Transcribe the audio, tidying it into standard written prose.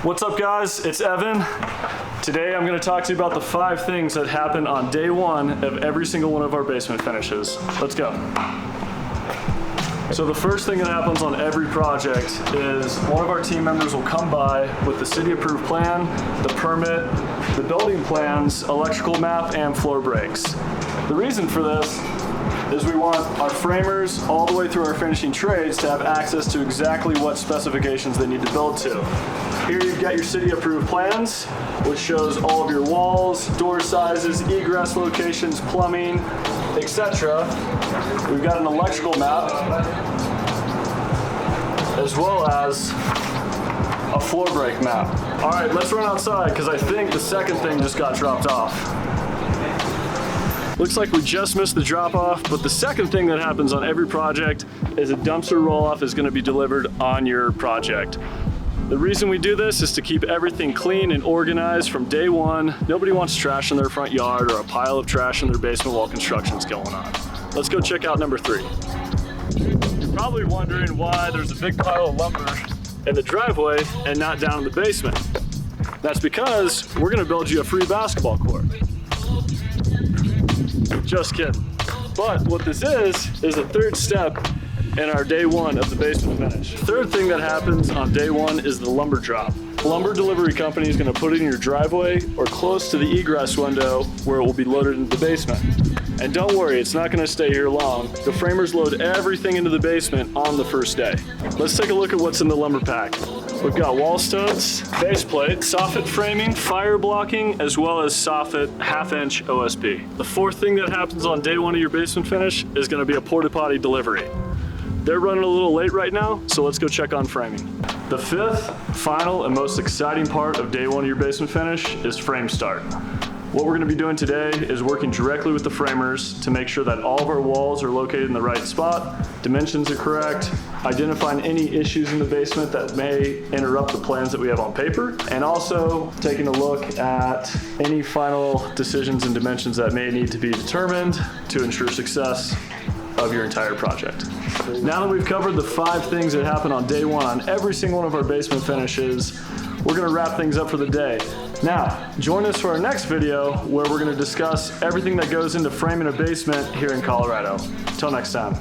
What's up guys, it's Evan. Today I'm going to talk to you about the 5 things that happen on day 1 of every single one of our basement finishes. Let's go. So the first thing that happens on every project is one of our team members will come by with the city approved plan, the permit, the building plans, electrical map, and floor breaks. The reason for this is we want our framers all the way through our finishing trades to have access to exactly what specifications they need to build to. Here you've got your city approved plans, which shows all of your walls, door sizes, egress locations, plumbing, etc. We've got an electrical map, as well as a floor break map. All right, let's run outside because I think the second thing just got dropped off. Looks like we just missed the drop off, but the second thing that happens on every project is a dumpster roll off is going to be delivered on your project. The reason we do this is to keep everything clean and organized from day 1. Nobody wants trash in their front yard or a pile of trash in their basement while construction's going on. Let's go check out number 3. You're probably wondering why there's a big pile of lumber in the driveway and not down in the basement. That's because we're going to build you a free basketball court. Just kidding. But what this is a third step in our day 1 of the basement finish. The third thing that happens on day 1 is the lumber drop. Lumber delivery company is going to put it in your driveway or close to the egress window where it will be loaded into the basement. And don't worry, it's not going to stay here long. The framers load everything into the basement on the first day. Let's take a look at what's in the lumber pack. We've got wall studs, base plate, soffit framing, fire blocking, as well as soffit 1/2-inch OSB. The fourth thing that happens on day 1 of your basement finish is going to be a porta potty delivery. They're running a little late right now, so let's go check on framing. The 5th, final, and most exciting part of day 1 of your basement finish is frame start. What we're going to be doing today is working directly with the framers to make sure that all of our walls are located in the right spot, dimensions are correct, identifying any issues in the basement that may interrupt the plans that we have on paper, and also taking a look at any final decisions and dimensions that may need to be determined to ensure success of your entire project. Now that we've covered the 5 things that happen on day 1 on every single one of our basement finishes, we're going to wrap things up for the day. Now, join us for our next video where we're going to discuss everything that goes into framing a basement here in Colorado. Till next time.